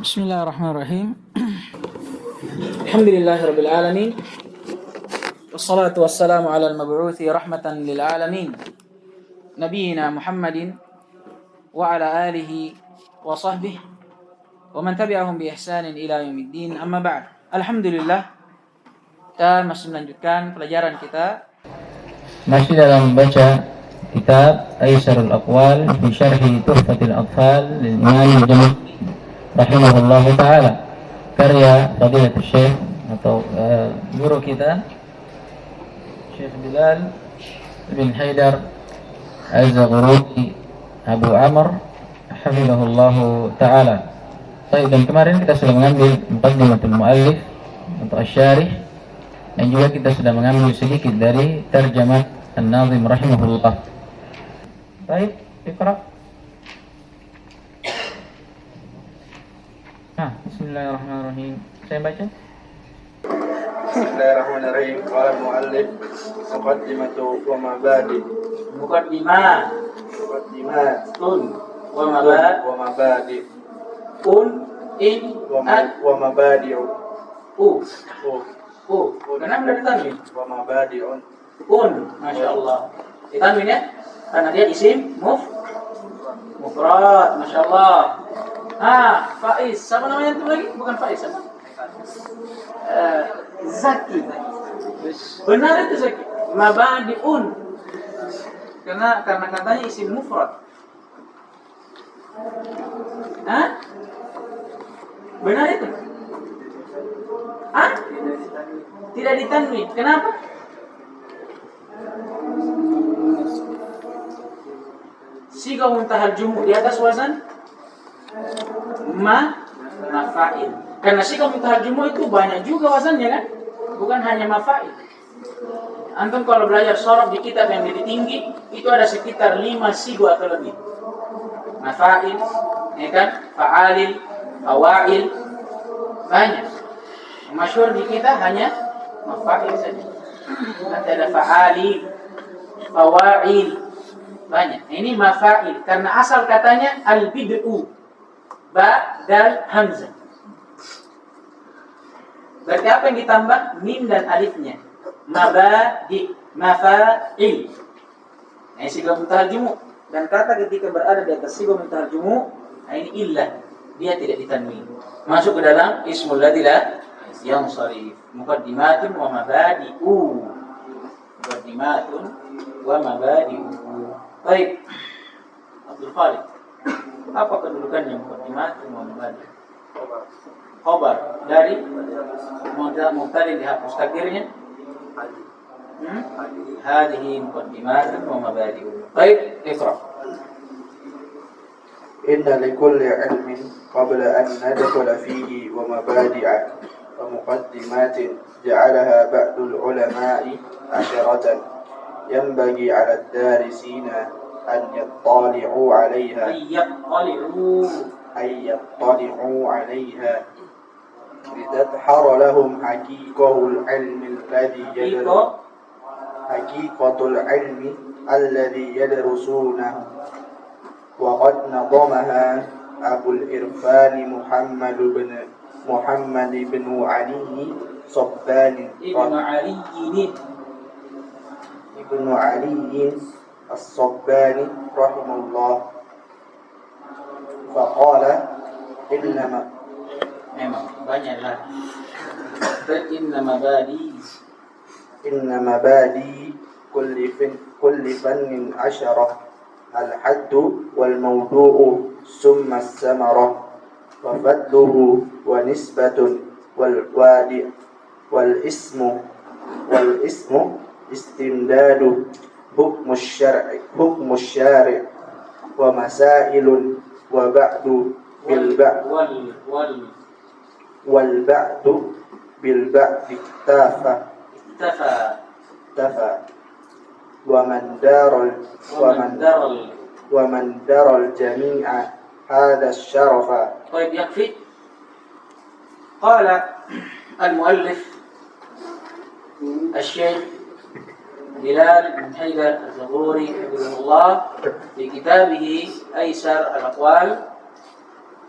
Bismillahirrahmanirrahim. Alhamdulillahirabbil alamin. Wassalatu wassalamu ala al-mab'uthi rahmatan lil alamin. Nabiyyina Muhammadin wa ala alihi wa sahbihi wa man tabi'ahum bi ihsanin ila yaumiddin. Amma ba'd. Alhamdulillah, kita masih melanjutkan pelajaran kita masih dalam membaca kitab Aisarul Aqwal fi Syarhi Tuhfatil Atfal lil Imam Al-Jami' rahimahullahu ta'ala, karya Fadilatul Syekh atau guru kita Syekh Bilal bin Haidar Az-Zaghrubi Abu Amr hafizahullahu ta'ala. Baik, dan kemarin kita sudah mengambil muqaddimatul muallif untuk asy-syarih, dan juga kita sudah mengambil sedikit dari terjemah An-Nazim rahimahullah. Baik, iqra. Bismillahirrahmanirrahim. Saya baca. Bismillahirrahmanirrahim. Qala al-muallif muqaddimatu wa mabadi. Muqaddimatun wa mabadi. Wa mabadi'u. Kenapa dari tanwin? Wa mabadi'un. Masya Allah. Ditanwin ya? Karena dia isim mufrad. Masya Allah. Faiz. Siapa namanya itu lagi? Bukan Faiz, apa? Zaki. Benar itu Zaki. Mabadi'un. Karena katanya isim mufrad. Benar itu? Tidak ditanwin. Kenapa? Siga muntahal jumu di atas wazan mafa'il. Karena siga muntahal jumu itu banyak juga wazannya kan? Bukan hanya mafa'il. Antum kalau belajar shorof di kitab yang lebih tinggi, itu ada sekitar 5 siga atau lebih. Mafa'il, ya kan? Fa'alil, fawa'il, banyak. Masyhur di kita hanya mafa'il saja. Nanti ada fa'alil, fawa'il, banyak. Ini mafa'il karena asal katanya al-bid'u, ba dal hamzah. Berarti apa yang ditambah? Mim dan alifnya. Mabadi, mafa'il. Ini siga muntahal jumu. Dan kata ketika berada di atas siga muntahal jumu, ini illah, dia tidak ditanwin. Masuk ke dalam ismul ladzi la yansharif. Muqaddimatun wa mabadi'u. Muqaddimatun wa mabadi'u. Baik. Abdul Khalid, apa kedudukannya muqaddimatun wa mabadi'u? Khabar dari mubtada dihapus takdirnya. Hadhihi muqaddimatun wa mabadi'u. Baik, iqra. Inna likulli ilmin qabla an nadkhula fihi wa mabadi'a wa muqaddimatin ja'alaha ba'dul ulama'i asharatan yanbaghi 'ala ad-darisina an yattali'u 'alayha لتظهر لهم حقيقة العلم الذي يدرسونه وقد نظمها أبو الإرفان محمد بن علي صبان ابن علي الصباني رحمه الله فقال Memang banyaklah. Inna mabadi kulli fannin asyarah al-haddu wal mawdu'u summa as-samarah wa fadluhu wa nisbatun wal wadi wal ismu istimdadu hukmu syari' wa masailun wa ba'du bil والبعد بالبعد اكتفى ومن دار الجميع هذا الشرف. طيب يكفي. قال المؤلف الشيخ بلال بن حيدر الزغوري حفظه الله في كتابه أيسر الأقوال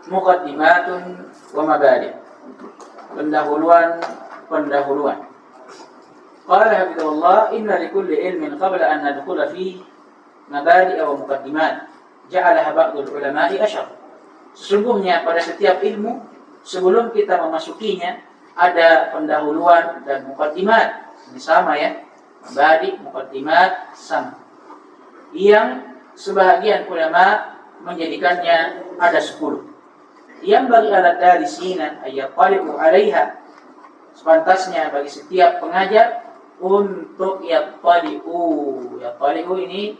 muqaddimatun wa mabadi'. Pendahuluan. Qala hafidhahullah, inna likulli ilmin qabla an nadkhula fihi mabadi' wa muqaddimat ja'alaha ba'dul ulama'i asyar. Sesungguhnya pada setiap ilmu sebelum kita memasukinya ada pendahuluan dan muqaddimat. Ini sama ya, mabadi', muqaddimat sama. Yang sebahagian ulama menjadikannya ada 10. Yang bagi alat dari sina ayat qali'u 'alaiha, sepantasnya bagi setiap pengajar untuk yattali'u ini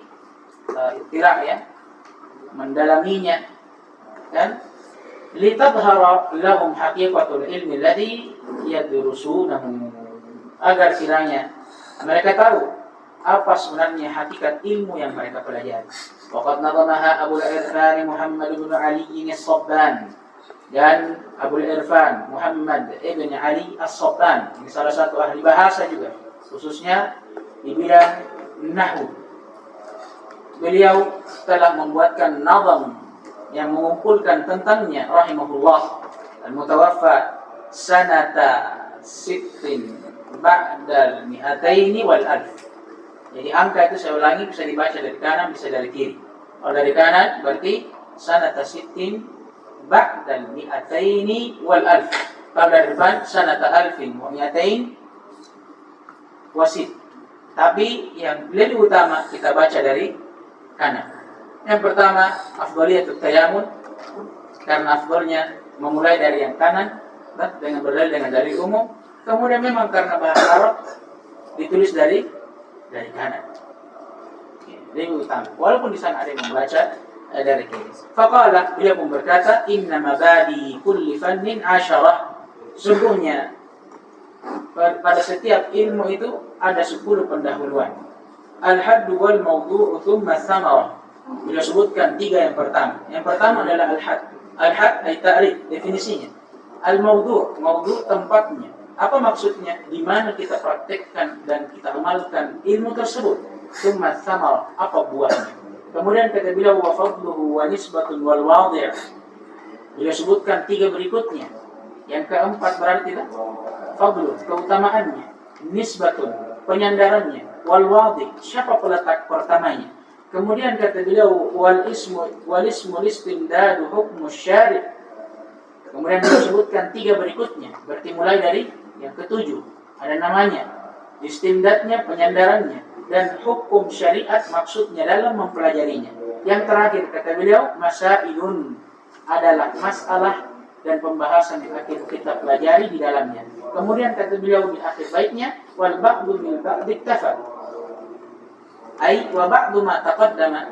ittila' ya, mendalaminya, dan litadhara lahum haqiqatul ilmi alladhi yadrusunahu, agar kiranya mereka tahu apa sebenarnya hakikat ilmu yang mereka pelajari. Waqad nadamaha Abul Irfan Muhammad bin Ali as-Sabban, dan Abul Irfan Muhammad ibn Ali as-Sabban, ini salah satu ahli bahasa juga, khususnya di bidang nahwu. Beliau telah membuatkan nazam yang mengumpulkan tentangnya rahimahullah, al-mutawaffa sanata sittin ba'dal mi'ataini wal alf. Jadi angka itu saya ulangi, bisa dibaca dari kanan, bisa dari kiri. Kalau dari kanan berarti sanata sittin ba'dal mi'ataini wal alf. Kalau dari depan sanata alfin wa mi'atain wasit. Tapi yang lebih utama kita baca dari kanan. Yang pertama, afdaliyatut tayammum, karena afdalnya memulai dari yang kanan dengan berdalil dengan dalil umum. Kemudian memang karena bahasa Arab ditulis dari kanan. Lebih utama. Walaupun di sana ada yang membaca dari kiri. Faqala, beliau pun berkata, inna mabadi kulli fannin 'asharah. Sungguhnya pada setiap ilmu itu ada 10 pendahuluan. Al-haddu wal mawdu'u thumma thamarah. Beliau sebutkan 3 yang pertama. Yang pertama adalah al-hadd. Al-hadd ay ta'rif, definisinya. Al-mawdu', mawdu' tempatnya. Apa maksudnya? Di mana kita praktekkan dan kita amalkan ilmu tersebut. Thumma thamarah, apa buahnya. Kemudian kata beliau, wa fadluhu wa nisbatun wal wadi'. Beliau sebutkan 3 berikutnya. Yang keempat berarti fadlu, keutamaannya, nisbatun, penyandarannya, wal wadi', siapa peletak pertamanya. Kemudian kata beliau, wal ismu listimdadu hukmu syari'. Kemudian beliau sebutkan 3 berikutnya, berarti mulai dari yang ke-7 ada namanya, istimdadnya, penyandarannya, dan hukum syariat maksudnya dalam mempelajarinya. Yang terakhir kata beliau, masailun, adalah masalah dan pembahasan yang akan kita pelajari di dalamnya. Kemudian kata beliau di akhir baitnya, wal ba'du bil ba'di iktafa, ai wa ba'du ma taqaddama,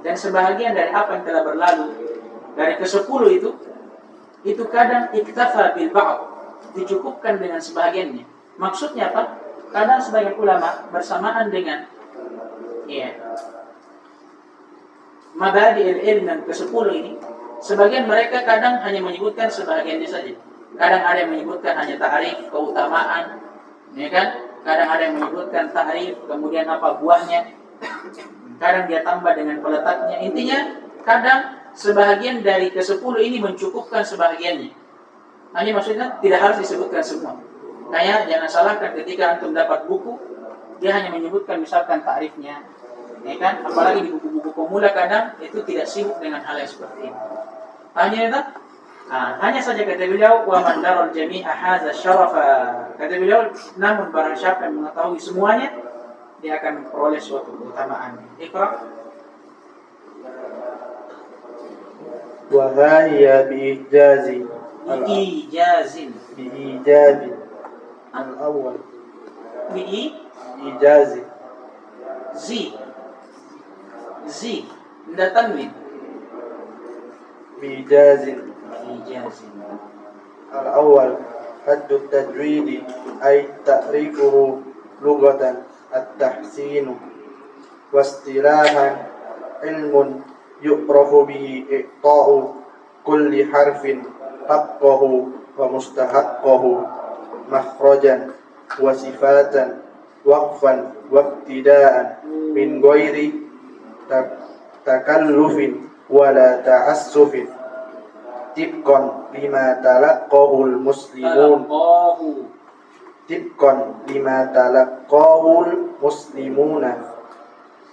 dan sebahagian dari apa yang telah berlalu dari ke-10 itu kadang iktafa bil ba'd, dicukupkan dengan sebahagiannya. Maksudnya apa? Kadang sebagian ulama bersamaan dengan mabadi ilm yang ke-10 ini, sebagian mereka kadang hanya menyebutkan sebahagiannya saja. Kadang ada yang menyebutkan hanya ta'rif, keutamaan, ya kan? Kadang ada yang menyebutkan ta'rif, kemudian apa buahnya. Kadang dia tambah dengan peletaknya. Intinya, kadang sebahagian dari ke-10 ini mencukupkan sebahagiannya. Hanya maksudnya tidak harus disebutkan semua. Kayak jangan salahkan ketika antum dapat buku, dia hanya menyebutkan misalkan ta'rifnya, ya kan? Apalagi di buku-buku pemula kadang itu tidak sibuk dengan hal yang seperti ini. Hanya saja kata beliau, wa man daral jami'a hadza syarafa. Kata beliau, namun barang siapa yang mengetahui semuanya, dia akan memperoleh suatu keutamaan. Iqra. Wa hiya biijazi al-awwal biijazi tidak tanwin. biijazi al-awwal haddu tajwidi ay ta'rifuhu lughatan at-tahsinu wa istilahan ilmun yu'rafu bihi iqta'u kulli harfin haqqahu wa mustahaqqahu makhrajan wa sifatan waqfan wa ibtida'an min ghairi takallufin wala ta'assufin tibqan lima talaqqahul muslimun tibqan lima talaqqahul muslimuna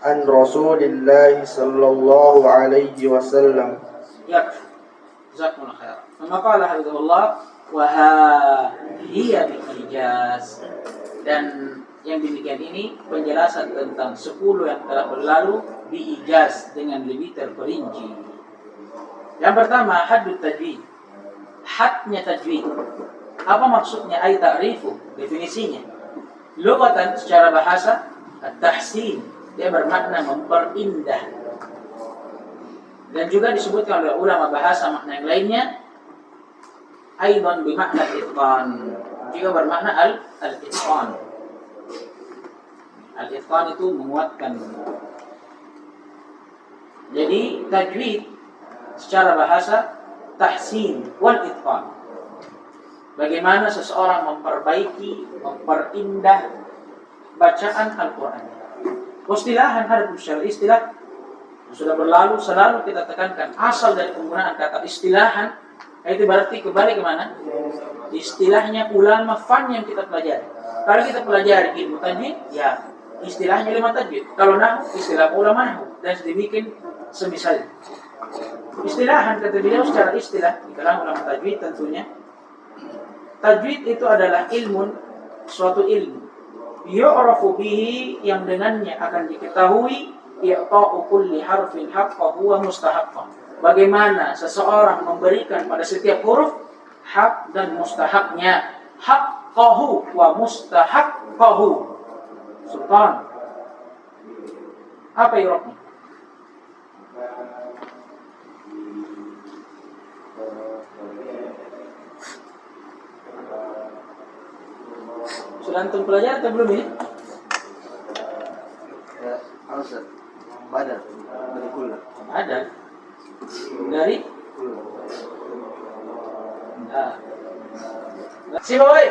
an Rasulillah sallallahu alaihi wasallam. Ya, jazakumullah khair. Maka qala hafizahullah wa hiya bil-ijaz. Dan yang demikian ini penjelasan tentang 10 yang telah berlalu diijaz dengan lebih terperinci. Yang pertama, haddut tajwid. Hadnya tajwid. Apa maksudnya? Ay ta'rifu, definisinya. Lughatan, secara bahasa, at-tahsin, dia bermakna memperindah. Dan juga disebutkan oleh ulama bahasa makna yang lainnya, aidan bermakna itqan, juga bermakna al-itqan. Al-itqan itu menguatkan. Jadi tajwid secara bahasa tahsin wal itqan. Bagaimana seseorang memperbaiki, memperindah bacaan Al-Quran. Istilahan harus syar'i, istilah sudah berlalu, selalu kita tekankan asal dari penggunaan kata istilahan itu berarti kembali ke mana? Istilahnya ulama fan yang kita pelajari. Kalau kita pelajari ilmu tajwid, ya istilahnya ulama tajwid. Kalau nahwu, istilah ulama nahwu, dan sedemikian semisal. Istilahan kata beliau secara istilah di kalangan ulama tajwid tentunya. Tajwid itu adalah ilmu, suatu ilmu yu'rafu bihi, yang dengannya akan diketahui i'ta'u kulli harfin haqqahu wa mustahaqqan. Bagaimana seseorang memberikan pada setiap huruf hak dan mustahaknya. Haqqahu wa mustahaqqahu. Sultan. Apa i'rabnya? Sudah antum pelajari atau belum ini? Ansar badal dari kullah. Ada. Dari? Nah. Si boy.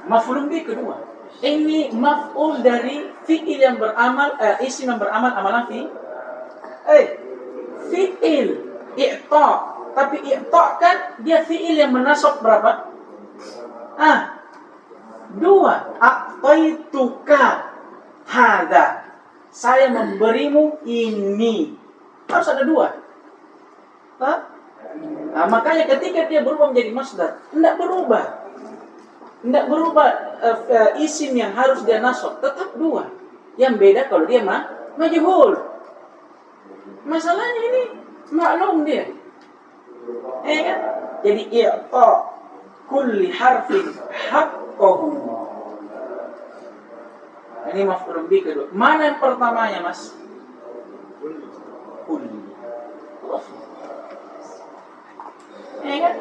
Maf'ul bih kedua. Ini maf'ul dari fi'il yang beramal, isim yang beramal amalan fi. Fi'il i'ta. Tapi i'ta kan dia fi'il yang menasab berapa? 2. A'taituka hadza. Saya memberimu ini. Harus ada 2. Makanya ketika dia berubah menjadi masdar, tidak berubah. Tidak berubah isim yang harus dia nasab, tetap 2. Yang beda kalau dia majhul. Masalahnya ini maklum dia. Kan? Jadi i'ta kulli harfin haqqahu. Ini maf'ul bih kedua. Mana yang pertamanya, Mas? Kulli. Kan?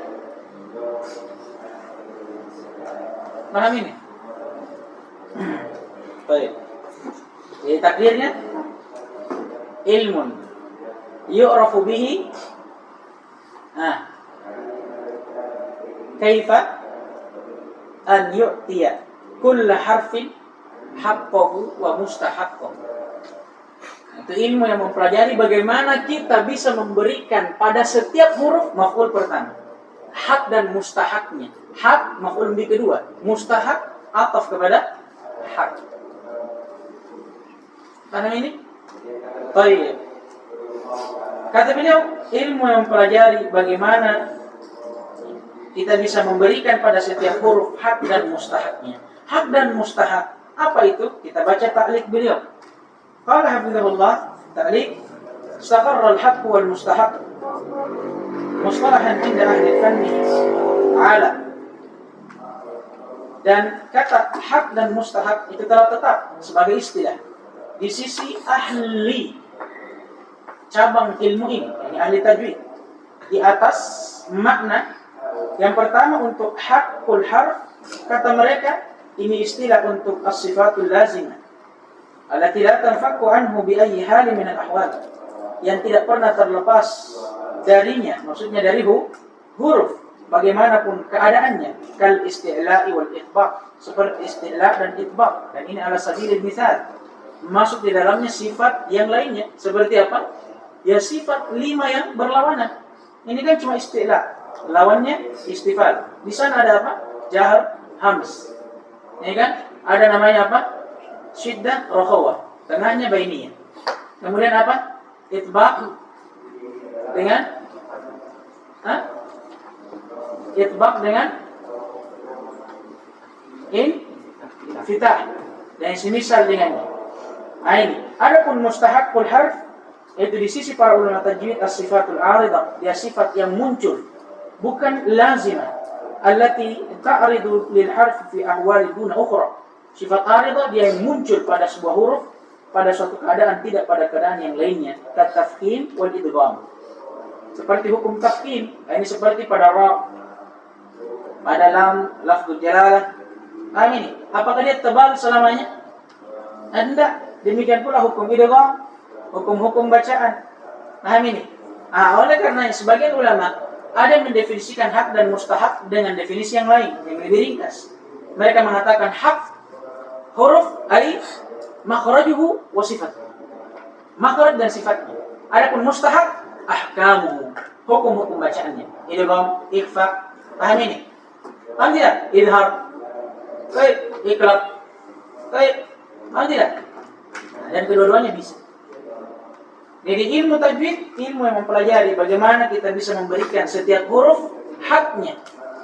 Paham ini? Baik. Jadi takdirnya ilmun yu'rafu bihi kaifa an yu'tiya kulla harfin haqqahu wa mustahaqqahu. Itu ilmu yang mempelajari bagaimana kita bisa memberikan pada setiap huruf maf'ul pertama hak dan mustahaknya. Hak maf'ul bih kedua, mustahak ataf kepada hak. Paham ini? Baik. Kata beliau, ilmu yang mempelajari bagaimana kita bisa memberikan pada setiap huruf hak dan mustahaknya. Hak dan mustahak, apa itu? Kita baca ta'liq beliau. Qala hafizahullah, ta'liq, istaqarra al-haqq wal mustahaq mustalahan inda ahli fanni ala. Dan kata hak dan mustahak itu telah tetap sebagai istilah di sisi ahli cabang ilmu ini, ahli tajwid, di atas makna. Yang pertama untuk haqqul harf, kata mereka ini istilah untuk as-sifatul lazimah allati la tanfaku anhu bi ayyi hal min al-ahwal, yang tidak pernah terlepas darinya, maksudnya dari huruf bagaimanapun keadaannya, kal isti'la'i wal itbaq, seperti isti'la' dan itbaq. Dan ini ala sabilil misal, masuk di dalamnya sifat yang lainnya seperti apa? ya sifat 5 yang berlawanan. Ini kan cuma istilah, lawannya istifal. Di sana ada apa? Jahar, hams. Ini kan ada namanya apa? Syiddah, rokhawah. Tengahnya bainiyah. Kemudian apa? Itbaq dengan itbaq dengan infitah dan semisal dengannya. Ini. Adapun mustahaqqul harf itu di sisi para ulama tajwid as-sifatul 'aridah, dia sifat yang muncul, bukan lazimah allati ta'ridu lil harf fi ahwal duna ukhra. Sifat 'aridah dia yang muncul pada sebuah huruf pada suatu keadaan, tidak pada keadaan yang lainnya. Tafkhim wal idgham. Seperti hukum tafkhim, ini seperti pada ra, pada lam, lafzul jalalah. Ini, apakah dia tebal selamanya? Tidak. Demikian pula hukum idgham, hukum-hukum bacaan. Ini. Oleh karena sebagian ulama ada yang mendefinisikan hak dan mustahak dengan definisi yang lain, yang lebih ringkas. Mereka mengatakan hak huruf ay makhrajuhu wa sifat. Makhraj dan sifatnya. Adapun mustahak ahkamuhu, hukum-hukum bacaannya. Idgham, ikhfa. Paham ini? Paham tidak? Idhar, iqlab, paham tidak? Dan kedua-duanya bisa. Jadi ilmu tajwid, ilmu yang mempelajari bagaimana kita bisa memberikan setiap huruf haknya,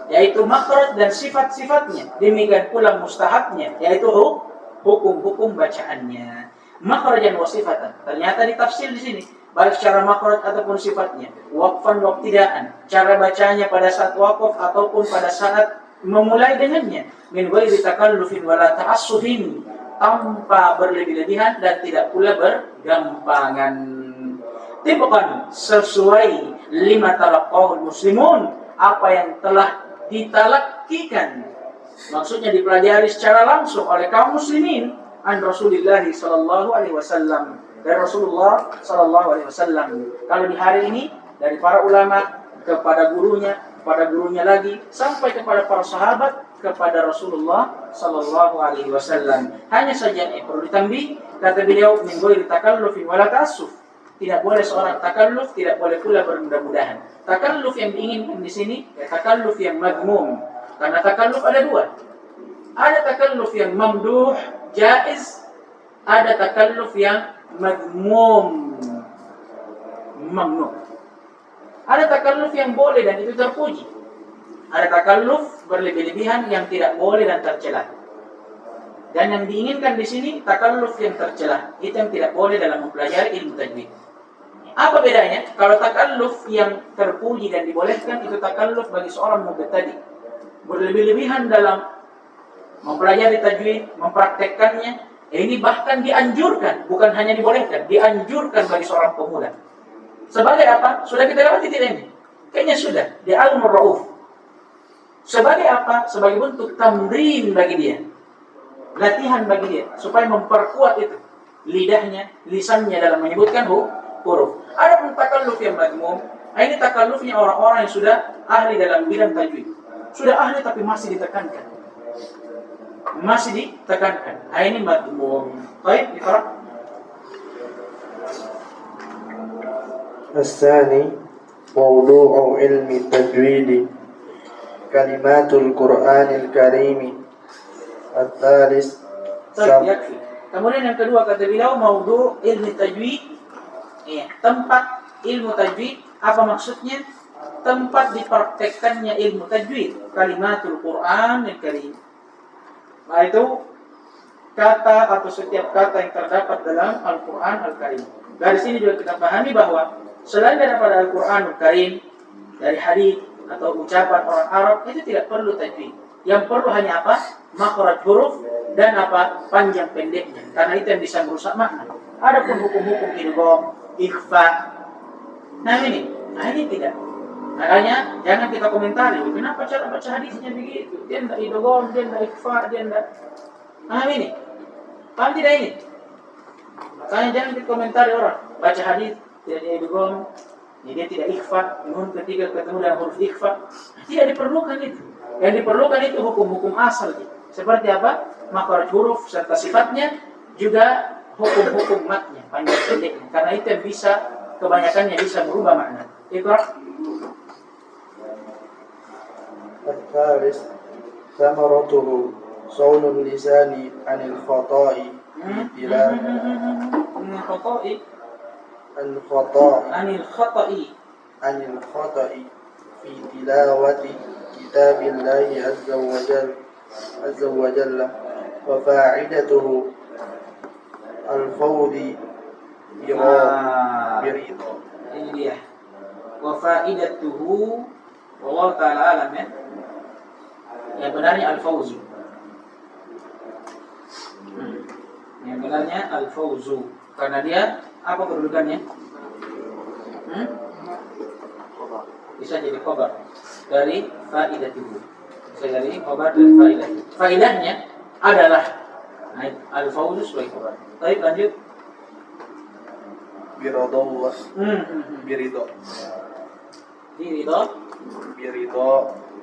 yaitu makhraj dan sifat-sifatnya. Demikian pula mustahaknya, yaitu hukum-hukum bacaannya. Makhrajan wa sifatan. Ternyata ditafsir di sini, baik secara makhraj ataupun sifatnya. Waqfan wa ibtidaan, cara bacanya pada saat waqaf ataupun pada saat memulai dengannya. Min ghairi takallufin wala ta'assufin, tanpa berlebih-lebihan dan tidak pula bergampangan. Tibqan, sesuai lima talaqqahul muslimun, apa yang telah ditalakkikan, maksudnya dipelajari secara langsung oleh kaum muslimin, an Rasulullah sallallahu alaihi wasallam, dari Rasulullah sallallahu alaihi wasallam. Kalau di hari ini dari para ulama kepada gurunya lagi, sampai kepada para sahabat, kepada Rasulullah sallallahu alaihi wasallam. Hanya saja perlu ditambah, kata beliau, min ghairi takallufin wala ta'assuf. Tidak boleh seorang takalluf, tidak boleh pula bermudah-mudahan. Takalluf yang diinginkan di sini ya takalluf yang madmum. Karena takalluf ada dua. Ada takalluf yang mamduh, jaiz, ada takalluf yang madmum, mamnu. Ada takalluf yang boleh dan itu terpuji. Ada takalluf berlebih-lebihan yang tidak boleh dan tercela. Dan yang diinginkan di sini takalluf yang tercela. Itu yang tidak boleh dalam mempelajari ilmu tajwid. Apa bedanya? Kalau takalluf yang terpuji dan dibolehkan itu takalluf bagi seorang mubtadi. Berlebih-lebihan dalam mempelajari tajwid, mempraktekkannya. Ini bahkan dianjurkan, bukan hanya dibolehkan, dianjurkan bagi seorang pemula. Sebagai apa? Sudah kita lewati tidak ini? Kayaknya sudah. Di Al-Murrauf. Sebagai apa? Sebagai bentuk tamrin bagi dia. Latihan bagi dia. Supaya memperkuat itu. Lidahnya, lisannya dalam menyebutkan huruf. Ada pun takalluf yang madmum. Ini takallufnya orang-orang yang sudah ahli dalam bidang tajwid. Sudah ahli tapi masih ditekankan. Masih ditekankan. Ini madmum. Baik, diqra'. الثاني موضوع علم التجويد كلمات القرآن الكريم. الثالث yakfi. Kemudian yang kedua kata beliau maudhu' ilmi tajwid. Tempat ilmu tajwid, apa maksudnya? Tempat dipraktekkannya ilmu tajwid, kalimatul Qur'an al-Karim. Nah itu kata atau setiap kata yang terdapat dalam Al-Qur'an al-Karim. Dari sini juga kita pahami bahwa selain daripada Al-Qur'an al-Karim, dari hadis atau ucapan orang Arab itu tidak perlu tajwid. Yang perlu hanya apa? Makhraj huruf dan apa? Panjang pendeknya. Karena itu yang bisa merusak makna. Adapun hukum-hukum idgham, ikhfa. Nah ini tidak. Makanya jangan kita komentari, kenapa cara baca hadisnya begitu? Dia tidak idgham, dia tidak ikhfa, dia tidak. Nah ini. Paham tidak ini? Makanya jangan kita komentari orang baca hadis tidak idgham, dia tidak ikhfa, nun ketika ketemu dengan huruf ikhfa. Tidak diperlukan itu. Yang diperlukan itu hukum-hukum asal. Seperti apa? Makhraj huruf serta sifatnya, juga hukum-hukum matnya, panjang pendeknya. Karena itu yang bisa kebanyakannya bisa merubah makna. Iqra. الثالث ثمرته صون اللسان عن الخطأ في تلاوة عن الخطأ في تلاوة كتاب الله عز وجل وفاعدته الفوز برضا. Ini dia. Wa faidatuhu wallahu ta'ala alam ya. Yang benarnya al-fawzu. Yang benarnya al-fawzu karena dia apa kedudukannya? Bisa jadi khabar dari faidatuhu. Bisa jadi khabar dari faidah. Faidahnya adalah al-fawzu sebagai khabar. Baik, lanjut. Biridallah.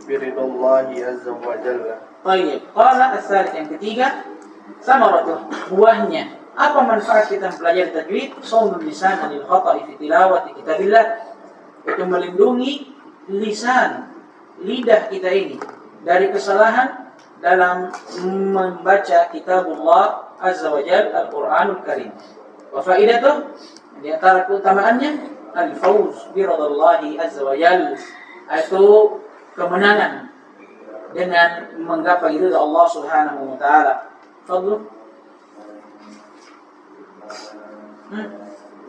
Biridallahi azza wa jalla. Baik. Qala as-salis yang ketiga, samaratuh, buahnya. Apa manfaat kita mempelajari tajwid? Shawnul lisan anil khata'i fi tilawati kitabillah. Itu melindungi lisan, lidah kita ini dari kesalahan dalam membaca kitabullah azza wa jalla al-Qur'anul Karim. Wa faidatuh, di antara keutamaannya al-fawz bi ridallahi azza wa jalla, itu kemenangan dengan menggapai ridha Allah Subhanahu wa taala. Fadlu.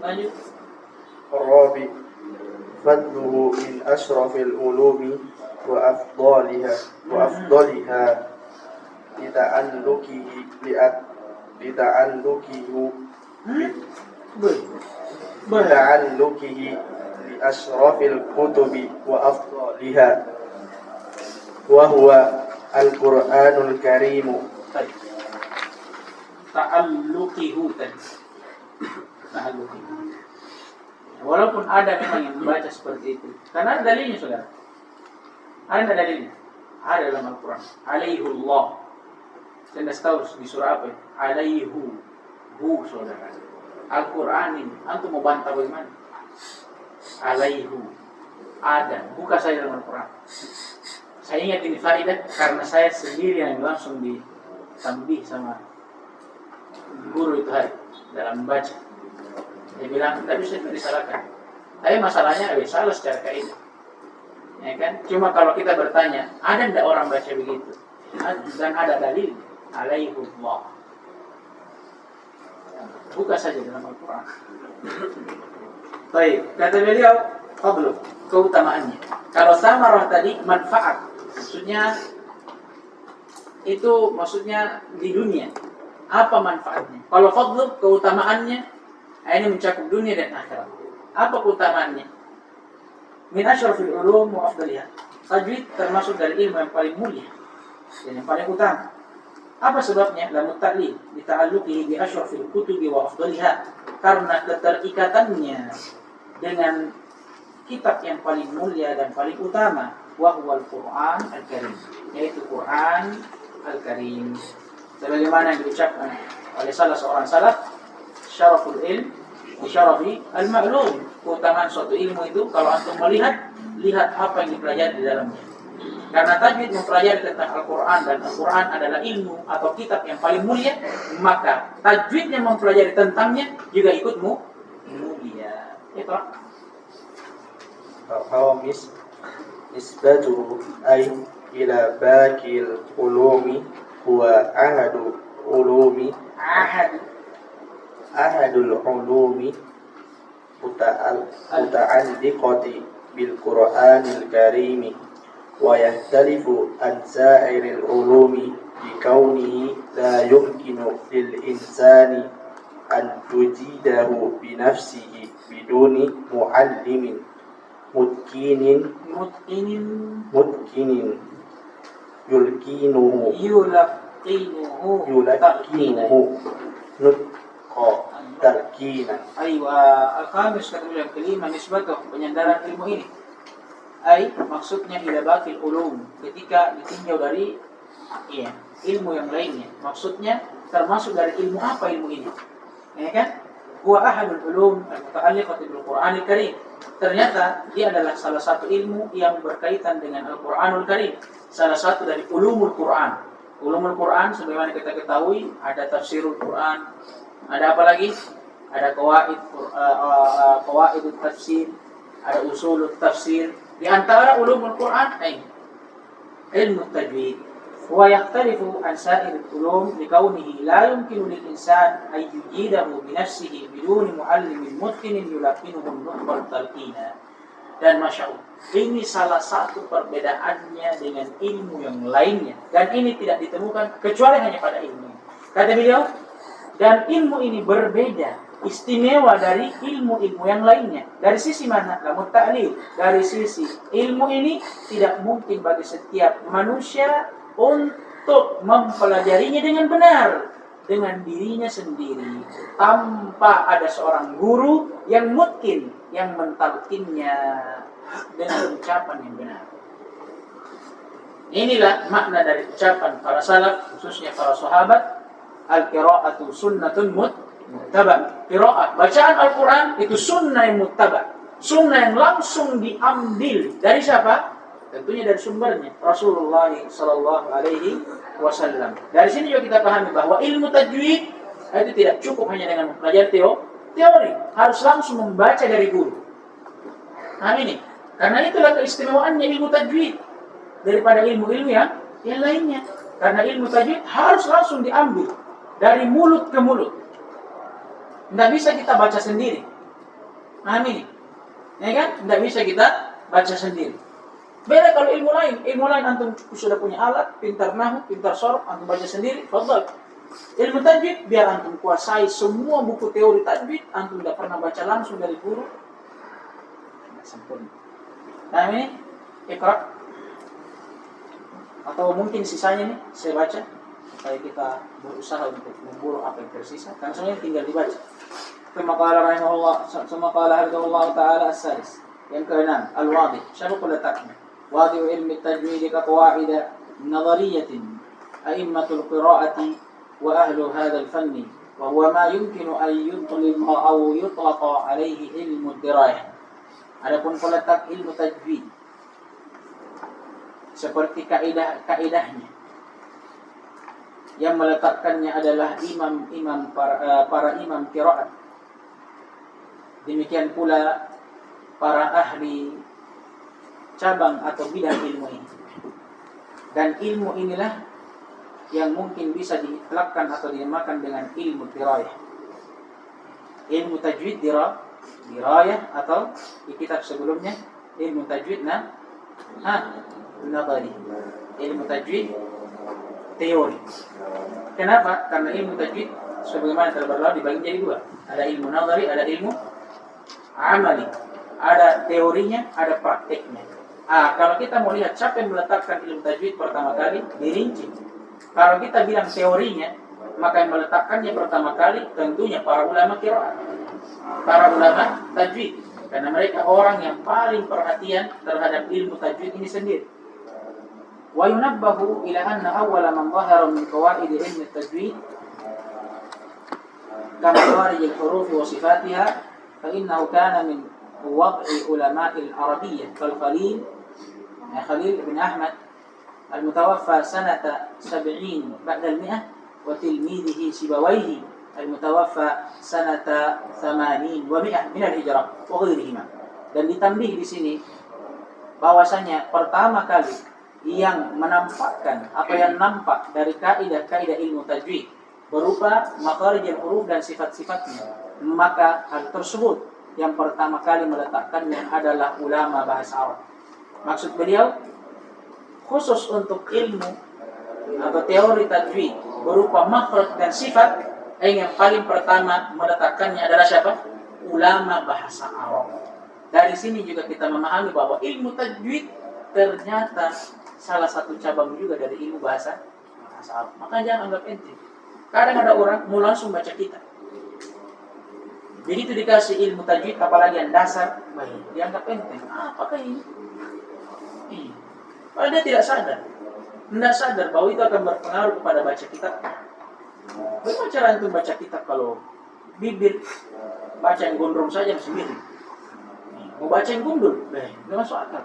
Lanjut. الرابع فضله من أشرف العلوم وأفضلها لتعلقه بأشرف الكتب وأفضلها وهو القرآن الكريم. Ta'alluqihi. Walaupun ada memang yang membaca seperti itu, karena ada dalilnya, saudara. Ada dalilnya. Ada dalam Al-Quran. Alaihullah. Saya tidak tahu di surah apa. Alaihu. Saudara. Al-Quran ini. Antum mau bantah bagaimana? Alaihu. Ada. Buka saya dalam Al-Quran. Saya ingat ini faidah karena saya sendiri yang langsung ditambih sama guru itu hari dalam membaca. Dia bilang, tidak bisa disalahkan. Tapi masalahnya salah secara kaidah. Ya kan? Cuma kalau kita bertanya, ada tidak orang baca begitu? Dan ada dalil. Alaihullah. Buka saja dalam Al-Quran. Baik, kata beliau, fadlu, keutamaannya. Kalau samarah tadi, manfaat. Maksudnya di dunia. Apa manfaatnya? Kalau fadlu, keutamaannya, ini mencakup dunia dan akhirat. Apa keutamaannya? Min asyrafil ulum wa afdaliha. Tajwid termasuk dari ilmu yang paling mulia dan yang paling utama. Apa sebabnya? Lamut ta'lil bi ta'alluqihi bi asyrafil kutubi wa afdaliha. Karena keterikatannya dengan kitab yang paling mulia dan paling utama, wa huwal Qur'an al-Karim, yaitu Quran al-Karim. Sebagaimana yang diucapkan oleh salah seorang salaf, syaraful ilm bi syarafi al-ma'lum. Keutamaan suatu ilmu itu kalau antum lihat apa yang dipelajari di dalamnya. Karena tajwid mempelajari tentang Al-Quran dan Al-Quran adalah ilmu atau kitab yang paling mulia, maka tajwid yang mempelajari tentangnya juga ikut mulia. Itu. Al-Khamis nisbatuhu ay ila bakil ulumi huwa ahadul ulumi muta'alliqati bil Qur'anil Karim wa yahtalifu an sa'iril ulumi bi kaunihi la yumkinu lil insani an tujidahu bi nafsihi biduni muallimin mutkinin yulaqinuhu nutqa tarkina. Al-khamis, kata yang kelima, nisbatuh, penyandaran ilmu ini. Maksudnya ila bakil ulum, ketika ditinjau dari ilmu yang lainnya. Maksudnya termasuk dari ilmu apa ilmu ini? Ya kan? huwa ahadul ulum al-muta'alliqati bil Qur'anil Karim. Ternyata dia adalah salah satu ilmu yang berkaitan dengan Al-Qur'anul Karim. Salah satu dari ulumul Qur'an. Ulumul Qur'an sebagaimana kita ketahui ada tafsirul Qur'an, ada apa lagi? Ada qawaidut tafsir, ada usulut tafsir. Di antara ulumul Qur'an ilmu tajwid. ويختلف عن سائر العلوم لكونه لا يمكن للإنسان أن يجيده بنفسه بدون معلم متقن يلقنه النطق التلقين. Dan Masya Allah, ini salah satu perbedaannya dengan ilmu yang lainnya. Dan ini tidak ditemukan kecuali hanya pada ilmu. Kata beliau, dan ilmu ini berbeda, istimewa dari ilmu-ilmu yang lainnya. Dari sisi mana? Namun ta'lil. Dari sisi ilmu ini tidak mungkin bagi setiap manusia untuk mempelajarinya dengan benar, dengan dirinya sendiri, tanpa ada seorang guru yang mungkin yang mentalkinnya dengan ucapan yang benar. Inilah makna dari ucapan para salaf, khususnya para sahabat, al-qira'atu sunnatun muttaba. Qira'ah, bacaan Al-Quran itu sunnah yang muttaba, sunnah yang langsung diambil dari siapa? Tentunya dari sumbernya Rasulullah sallallahu alaihi wasallam. Dari sini juga kita pahami bahwa ilmu tajwid itu tidak cukup hanya dengan mempelajari teori, harus langsung membaca dari guru. Nah ini, karena itulah keistimewaannya ilmu tajwid daripada ilmu-ilmu yang lainnya. Karena ilmu tajwid harus langsung diambil dari mulut ke mulut. Tidak bisa kita baca sendiri. Nah ini, ya kan? Tidak bisa kita baca sendiri. Beda kalau ilmu lain antum sudah punya alat, pintar nahwu, pintar sorof, antum baca sendiri, fadhal. Ilmu tajwid biar antum kuasai semua buku teori tajwid, antum tidak pernah baca langsung dari guru, sempurna. Nah ini Iqra, atau mungkin sisanya nih saya baca supaya kita berusaha untuk memburu apa yang tersisa. Karena semuanya tinggal dibaca. Tsumma qala rahimahullah, tsumma qala hafidhahullah taala as-sadis. Yang keenam, al-wadih. Siapa letaknya? واضع علم التجويد كقواعد نظرية أئمة القراءة وأهل هذا الفن وهو ما يمكن أن يطلق عليه علم الدراية. Adapun peletak ilmu tajwid seperti kaidahnya yang meletakkannya adalah para imam qiraat. Demikian pula para ahli cabang atau bidang ilmu ini. Dan ilmu inilah yang mungkin bisa diitlaqkan atau dinamakan dengan ilmu dirayah. Ilmu tajwid dirayah, atau di kitab sebelumnya ilmu tajwid nadhari. Ilmu tajwid teori. Kenapa? Karena ilmu tajwid sebagaimana telah dibagi jadi dua. Ada ilmu nadhari, ada ilmu amali. Ada teorinya, ada prakteknya. Kalau kita mau lihat siapa yang meletakkan ilmu tajwid pertama kali, dirinci. Kalau kita bilang teorinya, maka yang meletakkannya pertama kali tentunya para ulama qiraat, para ulama tajwid, karena mereka orang yang paling perhatian terhadap ilmu tajwid ini sendiri. Wa yunabbahu ila anna awwala man dhahara min qawaid ilmi tajwid kama qawaid al-huruf wa sifatiha fa innahu kana min wad'i ulama al-arabiyyah kal-Khalil خليل بن أحمد المتوفى سنة 70 بعد 100 وتلميذه سيبويه المتوفى سنة 80 و100 من الهجرة وغيرهما. Dan ditambih di sini bahwasanya pertama kali yang menampakkan apa yang nampak dari kaidah-kaidah ilmu tajwid berupa makharijul huruf dan sifat-sifatnya, maka hal tersebut yang pertama kali meletakkannya adalah ulama bahasa Arab. Maksud beliau khusus untuk ilmu atau teori tajwid berupa makhraj dan sifat, yang paling pertama meletakkannya adalah siapa? Ulama bahasa Arab. Dari sini juga kita memahami bahwa ilmu tajwid ternyata salah satu cabang juga dari ilmu bahasa Arab. Maka jangan anggap enteng. Kadang ada orang mau langsung baca kitab, begitu dikasih ilmu tajwid apalagi yang dasar, dianggap enteng. Apakah ini? Padahal dia tidak sadar bahwa itu akan berpengaruh kepada baca kitab. Bagaimana cara untuk baca kitab kalau bibir, baca yang gondrong saja masih miring. Mau baca yang gundul, nggak masuk akal.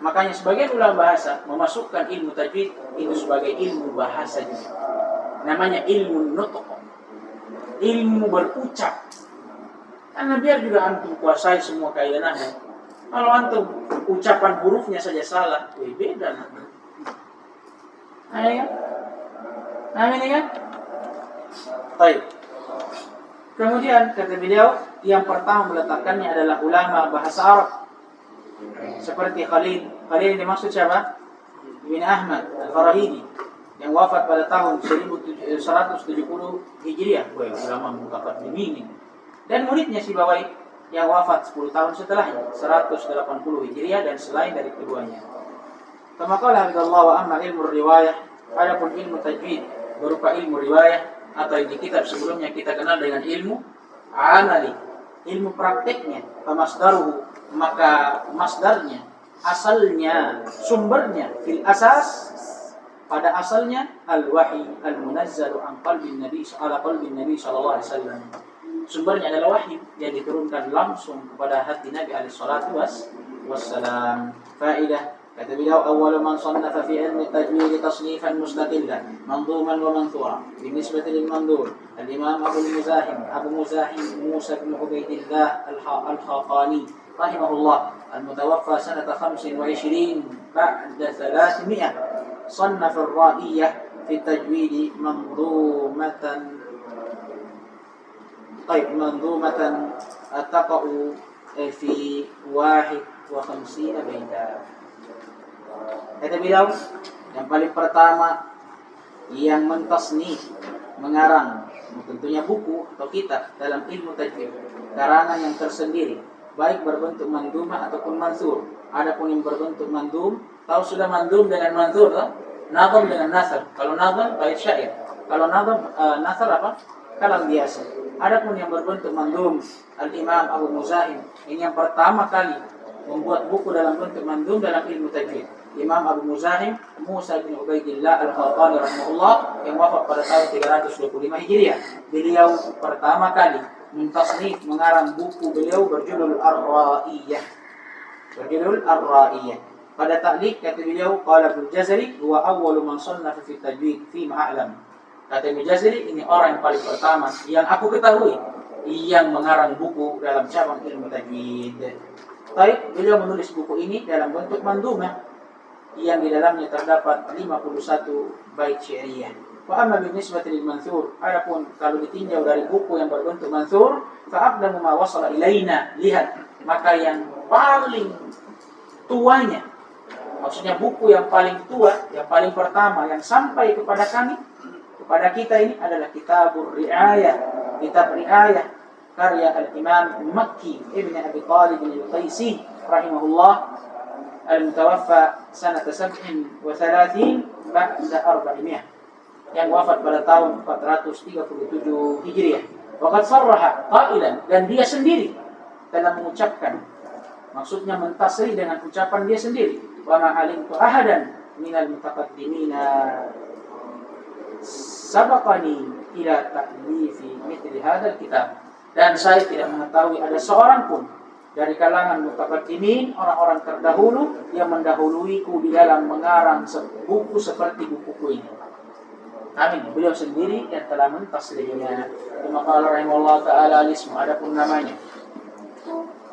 Makanya sebagian ulama bahasa memasukkan ilmu tajwid itu sebagai ilmu bahasa juga. Namanya ilmu nutq, ilmu berucap. Karena biar juga antum kuasai semua kaidah nahwu. Kalau antum ucapan hurufnya saja salah, beda nanti. Nah, ini kan? Nah, ini kan? Baik. Kemudian kata beliau, yang pertama meletakkannya adalah ulama bahasa Arab. Seperti Khalil yang dimaksud siapa? Ibn Ahmad Al-Farahidi yang wafat pada tahun 1170 Hijriah. Ulama mutaqaddimin. Dan muridnya Sibawayh yang wafat 10 tahun setelahnya, 180 Hijriah dan selain dari keduanya. Kama qala Allah wa amma ilmu riwayah, adapun ilmu tajwid berupa ilmu riwayah atau yang di kitab sebelumnya kita kenal dengan ilmu amali, ilmu prakteknya, famasdaruhu, maka masdarnya, asalnya, sumbernya fil asas, pada asalnya al-wahyi al-munazzalu an qalbin nabi sallallahu alaihi wasallam. Sumbernya adalah wahyu yang diturunkan langsung kepada hati Nabi alaihi salatu wassalam. Faedah kata beliau, awwalu man sannafa fi ilmi tajwid tasnifan mustaqillan manzuman wa manthura binisbati lil manzur al-imam Abu Muzahim Musa bin Ubaidillah al-Khaqani rahimahullah al-mutawaffa sanata 25 ba'da 300 صنف الرائية في التجويد منظومة تقع في 51 بيتا. Kata beliau, yang paling pertama yang mentasnif, mengarang, tentunya buku atau kitab dalam ilmu tajwid, karangan yang tersendiri, baik berbentuk mandumah ataupun mansur. Adapun yang berbentuk mandum, tahu sudah mandum dengan mansur, nazam dengan nasr. Kalau nazam bait syair, kalau nazam nasr apa? Kalam biasa. Adapun yang berbentuk mandum, al-Imam Abu Muzahim ini yang pertama kali membuat buku dalam bentuk mandum dalam ilmu tajwid. Imam Abu Muzahim Musa bin Ubaidillah al-Khaqani rahimahullah yang wafat pada tahun 325 Hijriah. Beliau pertama kali mentasnif, mengarang buku beliau berjudul Ar-Ra'iyah. Pada ta'liq kata beliau, qala Ibnu Jazari huwa awwalu man sannafa fi tajwid fi ma'alam. Kata Ibnu Jazari, ini orang yang paling pertama yang aku ketahui yang mengarang buku dalam cabang ilmu tajwid. Baik, beliau menulis buku ini dalam bentuk mandumah yang di dalamnya terdapat 51 bait syairiyah. Wa amma binisbati lil manthur, adapun kalau ditinjau dari buku yang berbentuk manthur, fa aqdamu ma wasala ilaina, lihat, maka yang paling tuanya, maksudnya buku yang paling tua, yang paling pertama yang sampai kepada kami, kepada kita ini adalah Kitabur Ri'ayah, kitab Ri'ayah karya al-Imam Makki Ibn Abi Talib al-Qaisi rahimahullah al-mutawaffa sanata 37 ba'da 400, yang wafat pada tahun 437 Hijriah. Waqad sarraha qailan, dan dia sendiri dalam mengucapkan, maksudnya mentasrih dengan ucapan dia sendiri, wa ma alimtu ahadan minal mutaqaddimina sabaqani ila ta'lifi mithli hadzal kitab, dan saya tidak mengetahui ada seorang pun dari kalangan mutaqaddimin, orang-orang terdahulu yang mendahuluiku di dalam mengarang buku seperti buku ini. Amin. Beliau sendiri yang telah mentasrihnya. Maka rahimahullah taala ismu, adapun namanya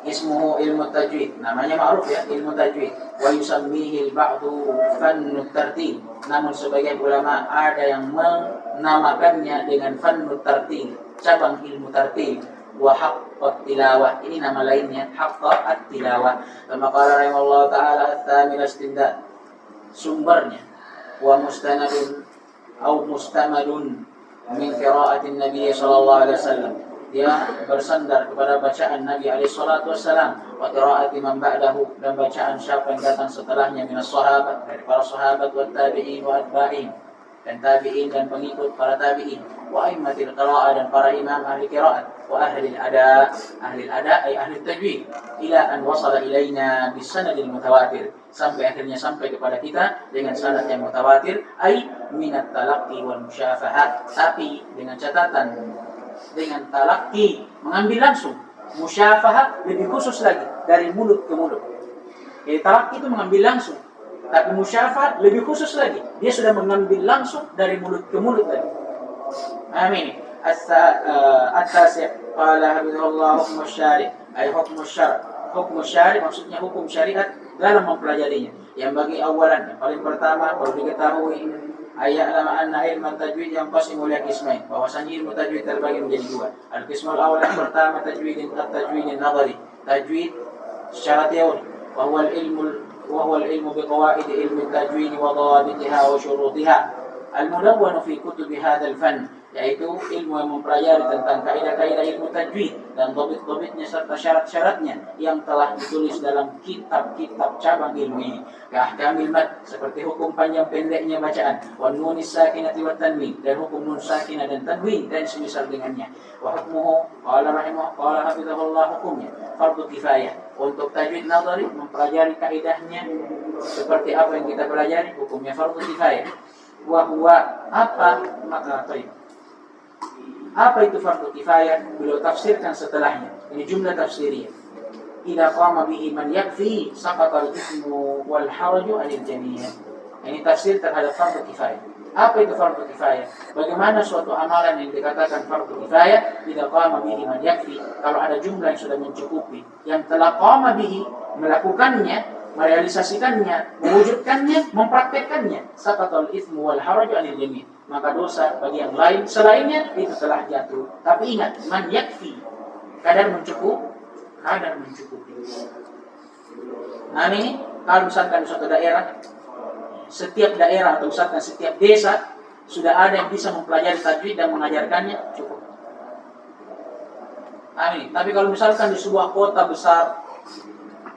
ismuhu ilmu tajwid, namanya ma'ruf ya, ilmu tajwid. Wa yusammihi al-ba'du fannut tartil, namun sebagian ulama ada yang menamakannya dengan fannut tartil, cabang ilmu tartil. Wa haqqat tilawah, ini nama lainnya haqqat tilawah. Maka rahimahullah taala at-thamil istindad, sumbernya wa mustanadun atau mustamadun min qira'atin Nabi sallallahu alaihi wasallam, dia bersandar kepada bacaan Nabi alaihi salatu wasallam, wa qira'ati man ba'dahu, dan bacaan siapa yang datang setelahnya minas sahabat, dari para sahabat, wa tabi'in wa atba'in, dan tabi'in dan pengikut para tabi'in, wa aimmatil qira'ah, dan para imam ahli qira'at, wa ahli al-ada ay ahli tajwid, ila an wasala ilaina bisanadil mutawatir, sampai akhirnya sampai kepada kita dengan sanad yang mutawatir, ay minat talaqqi wal musyafahat, tapi dengan catatan dengan talaqi, mengambil langsung. Musyafahah lebih khusus lagi, dari mulut ke mulut. Jadi talaqi itu mengambil langsung. Tapi musyafahah lebih khusus lagi, dia sudah mengambil langsung dari mulut ke mulut lagi. Amin. At-tasi' qala habibullah hukmu syari' ay hukmu syar'. Hukmu syari' maksudnya hukum syariat dalam mempelajarinya. Yang bagi awalan, yang paling pertama perlu diketahui ayya'lama anna ilman tajwid yang qasimu ila qismain, bahwasanya ilmu tajwid terbagi menjadi dua. Al-qismul awal yang pertama tajwidin nadhari, tajwid secara teori, wa huwa al-ilmu biqawaid ilmi tajwid wa dawabitiha wa syurutiha al-mudawwan fi kutub hadzal fan, yaitu ilmu yang mempelajari tentang kaidah-kaidah ilmu tajwid dan dhabit-dhabitnya serta syarat-syaratnya yang telah ditulis dalam kitab-kitab cabang ilmu ini. Ahkamil mad, seperti hukum panjang pendeknya bacaan, wan nunis sakinati wat tanwin, dan hukum nun sakinah dan tanwin dan semisal dengannya. Wa hukmuhu qala hafizahullah, hukumnya fardu kifayah. Untuk tajwid nadhari, mempelajari kaidahnya seperti apa yang kita pelajari, hukumnya fardu kifayah. Wa huwa apa maka apa itu fardu kifayah? Beliau tafsirkan setelahnya. Ini jumlah tafsiriyah. Idza qama bihi man yakfi saqata al-ithmu wal haraju 'anil jami'. Ini tafsir terhadap fardu kifayah. Apa itu fardu kifayah? Bagaimana suatu amalan yang dikatakan fardu kifayah? Idza qama bihi man yakfi, kalau ada jumlah yang sudah mencukupi, yang telah qama bihi, melakukannya, merealisasikannya, mewujudkannya, mempraktekkannya, saqatal itsmu wal haraju 'anil jami', maka dosa bagi yang lain selainnya itu telah jatuh. Tapi ingat, man yakfi, kadar mencukupi. Nah ini kalau misalkan di suatu daerah, setiap daerah atau misalkan setiap desa sudah ada yang bisa mempelajari tajwid dan mengajarkannya, cukup. Amin. Tapi kalau misalkan di sebuah kota besar,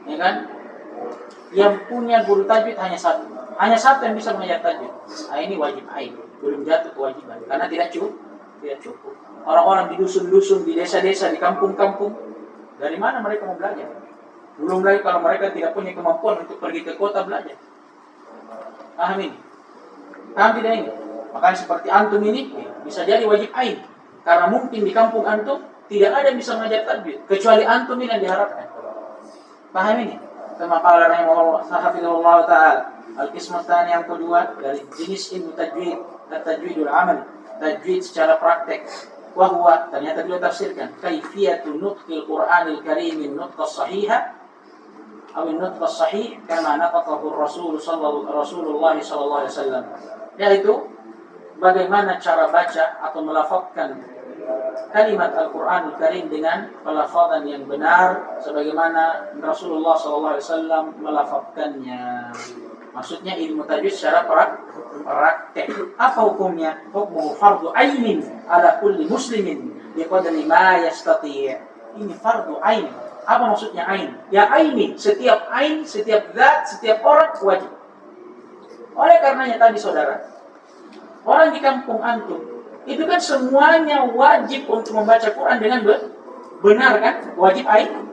ya kan, yang punya guru tajwid hanya satu yang bisa mengajar tajwid, nah ini wajib ain, belum jatuh kewajiban karena tidak cukup. Orang-orang di dusun-dusun, di desa-desa, di kampung-kampung, dari mana mereka mau belajar? Belum lagi kalau mereka tidak punya kemampuan untuk pergi ke kota belajar. Paham ini? Paham tidak ini? Makanya seperti antum ini bisa jadi wajib ain, karena mungkin di kampung antum tidak ada yang bisa mengajar tajwid kecuali antum ini yang diharapkan. Paham ini? Kama qala rahimahullah hafizahullah taala, al-qismu tsani yang kedua dari jenis ilmu tajwid, at-tajwidul amal, tajwid secara praktek. Wa huwa, ternyata beliau tafsirkan, kaifiyatu nutqil Qur'anil Karim nutqa sahiha atau nutqa sahih kama naqatahu Rasulullah sallallahu alaihi wasallam, yaitu bagaimana cara baca atau melafazkan kalimat Al-Qur'anul Karim dengan pelafazan yang benar sebagaimana Rasulullah sallallahu alaihi wasallam melafazkannya. Maksudnya ilmu tajwid secara praktek. Apa hukumnya? Hukmu fardu ainin ala kulli muslimin biqadri ma yastati'. Ini fardu ain. Apa maksudnya ain? Ya aini, setiap ain, setiap zat, setiap orang wajib. Oleh karenanya tadi saudara, orang di kampung antum itu kan semuanya wajib untuk membaca Quran dengan benar kan? Wajib ain.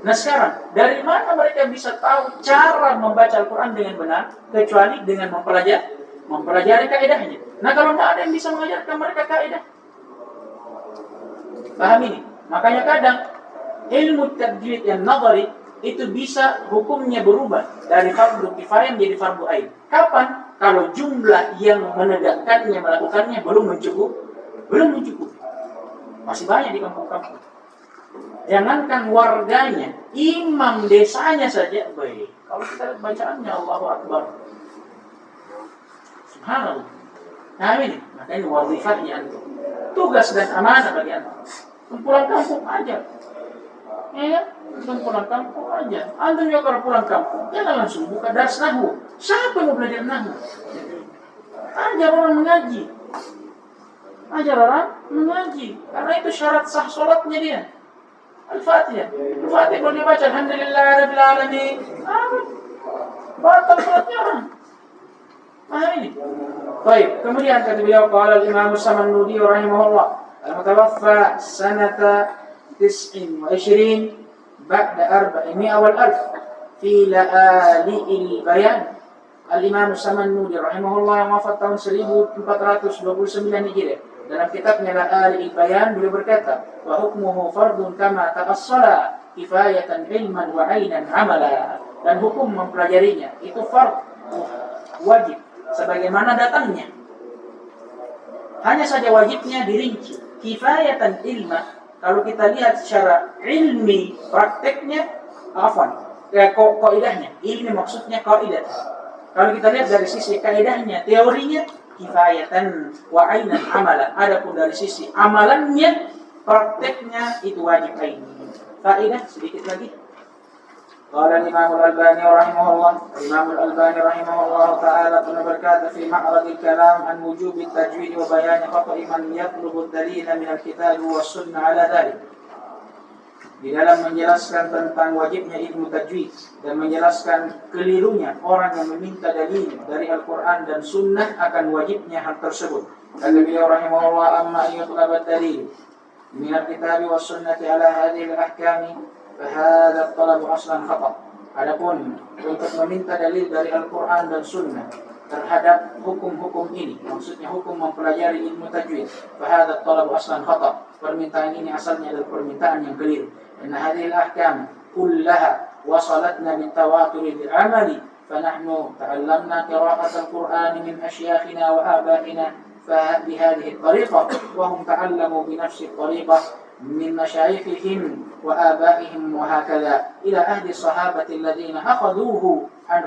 Nah sekarang, dari mana mereka bisa tahu cara membaca Al-Quran dengan benar kecuali dengan mempelajari kaidahnya? Nah kalau tidak ada yang bisa mengajarkan mereka kaidah, paham ini? Makanya kadang ilmu tajwid yang nadhari itu bisa hukumnya berubah dari fardu kifayah menjadi fardu ain. Kapan? Kalau jumlah yang menegakkannya, melakukannya belum mencukupi. Masih banyak di kampung-kampung. Jangankan warganya, imam desanya saja baik. Kalau kita lihat bacaannya Allahu Akbar, subhanallah. Nah ini, makanya wazifatnya antum, tugas dan amanah bagi antum. Pulang kampung aja, ya, pulang kampung aja. Antum juga kalau pulang kampung, jangan langsung buka dars nahwu. Siapa yang mau belajar nahwu? Ajar orang mengaji, karena itu syarat sah sholatnya dia. Al-Fatihah kalau dia baca alhamdulillah rabbil alamin, batal salatnya orang. Paham ini? Baik, kemudian kata beliau qala al-Imam As-Samannudi rahimahullah, al-mutawaffa sanata 29 ba'da 400 wal alf fi la'ali'il bayan. Al-Imam As-Samannudi rahimahullah yang wafat tahun 1429 Hijriah. Dalam kitabnya Al Bayan beliau berkata, wa hukmuhu fardun kama ta'assala kifayatan ilman wa 'ainan 'amala. Dan hukum mempelajarinya itu fard, wajib sebagaimana datangnya. Hanya saja wajibnya dirinci. Kifayatan ilma, kalau kita lihat secara ilmi prakteknya, kaidahnya. Ilmi maksudnya kaidah. Kalau kita lihat dari sisi kaidahnya, teorinya kifayatan wa 'ainan 'amalan. Adapun dari sisi amalannya, prakteknya itu wajib aini. Faedah sedikit lagi. Qala Imam Al-Albani rahimahullah, Imam Al-Albani rahimahullah taala pernah berkata fi ma'radil kalam an wujub at-tajwid wa bayan khata'i man yatlubu ad-dalil min al-kitab wa sunnah ala dhalik. Di dalam menjelaskan tentang wajibnya ilmu tajwid dan menjelaskan kelirunya orang yang meminta dalil dari Al-Quran dan Sunnah akan wajibnya hal tersebut. Kata beliau rahimahullah, amma yutlab ad-dalil min al-kitab wa sunnati ala hadhihi al-ahkami fahadha at-talab aslan khata'. Adapun untuk meminta dalil dari Al-Quran dan Sunnah terhadap hukum-hukum ini, maksudnya hukum mempelajari ilmu tajwid, fahadha at-talab aslan khata'. Permintaan ini asalnya adalah permintaan yang keliru. إن هذه الأحكام كلها وصلتنا من تواتر العمل فنحن تعلمنا قراءة القرآن من أشياخنا وآبائنا بهذه الطريقة وهم تعلموا بنفس الطريقة من مشايخهم وآبائهم وهكذا إلى أهل الصحابة الذين أخذوه عن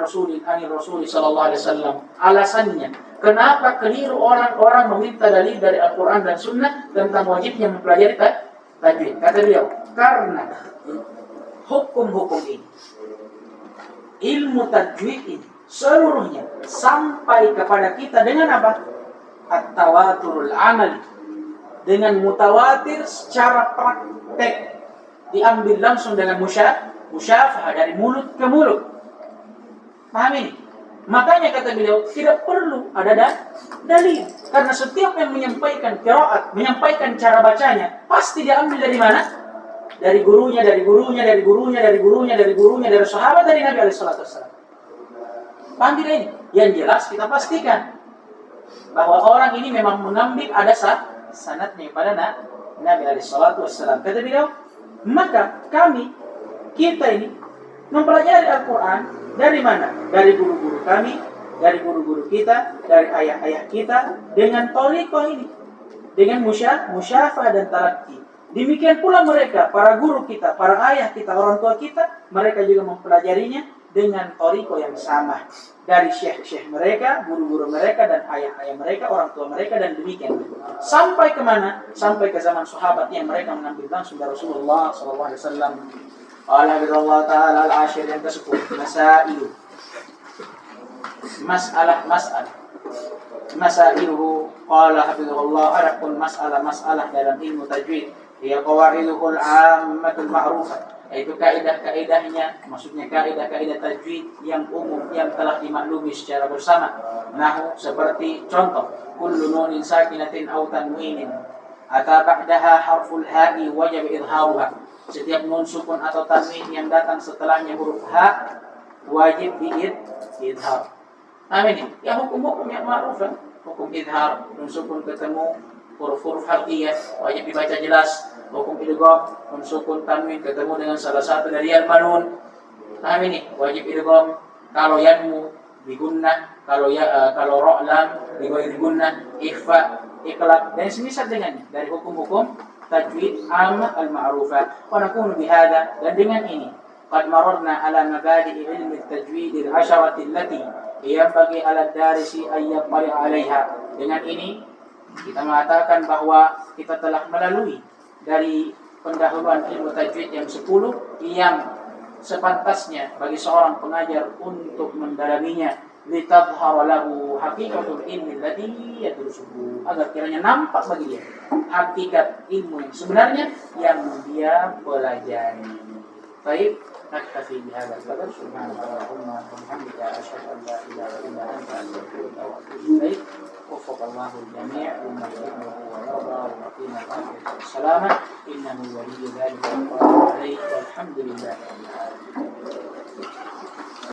الرسول صلى الله عليه وسلم. Alasannya kenapa keliru orang-orang meminta dalil dari Al-Quran dan Sunnah tentang wajibnya mempelajari tajwid? Kata beliau, karena hukum-hukum ini, ilmu tajwid ini seluruhnya sampai kepada kita dengan apa? At-tawaturul amali, dengan mutawatir secara praktek, diambil langsung dengan musyafah dari mulut ke mulut. Paham ini? Makanya kata beliau tidak perlu ada dalil, karena setiap yang menyampaikan qiraat, menyampaikan cara bacanya pasti diambil dari mana? Dari gurunya, dari gurunya, dari gurunya, dari gurunya, dari gurunya, dari sahabat, dari Nabi alaihi salatu wassalam. Paham tidak ini? Yang jelas kita pastikan bahwa orang ini memang mengambil ada sanadnya pada Nabi alaihi salatu wassalam. Kata beliau, maka kita ini mempelajari Al-Quran dari mana? Dari guru-guru kami, dari guru-guru kita, dari ayah-ayah kita, dengan thariqah ini, dengan musyafah dan talaqi. Demikian pula mereka, para guru kita, para ayah kita, orang tua kita, mereka juga mempelajarinya dengan thariqah yang sama. Dari syekh-syekh mereka, guru-guru mereka, dan ayah-ayah mereka, orang tua mereka, dan demikian. Sampai kemana? Sampai ke zaman sahabat yang mereka mengambil langsung dari Rasulullah SAW. Allah Ta'ala al-ashir yang ke-10, masailu. Masailuhu, qala hafizahullah, adapun masalah dalam ilmu tajwid, ya qawaiduhul ammatul ma'rufah, yaitu kaidah-kaidahnya, maksudnya kaidah-kaidah tajwid yang umum yang telah dimaklumi secara bersama. Nahu, seperti contoh, kullu nunin sakinatin aw tanwinin ata ba'daha harful ha'i wajib idharuha. Setiap nun sukun atau tanwin yang datang setelahnya huruf ha wajib diidhar. Amin. Ya hukum-hukum yang ma'ruf, hukum idhar, nun sukun ketemu huruf-huruf harfiyah wajib dibaca jelas. Hukum idgham, nun sukun tanwin ketemu dengan salah satu dari al-manun. Amin. Wajib idgham. Kalau yanmu digunnah, kalau ra'lam digunnah, ikhfa, iqlab, dan semisal dengannya dari hukum-hukum tajwid amma al-ma'rufah. Wa nakunu bihada, dan dengan ini qad mararna ala mabadi' ilmi at-tajwid al-'asharati allati yanbaghi 'ala ad-darisi an yattali' 'alayha. Dengan ini kita mengatakan bahwa kita telah melalui dari pendahuluan ilmu tajwid yang 10 yang sepantasnya bagi seorang pengajar untuk mendalaminya, litadhhara lahu haqiqatul ilmi alladhi yadrusuhu, agar kiranya nampak bagi dia hakikat ilmu yang sebenarnya yang dia pelajari. Baik, naktafi bihadza al-qadar. Subhanallahumma wa bihamdika asyhadu an la ilaha illa anta astaghfiruka wa atubu ilaik. Waffaqallahu al-jami' lima yuhibbu wa yarda wa qina salama innahu waliyyu dzalika wal qadiru alayhi walhamdulillahi rabbil alamin.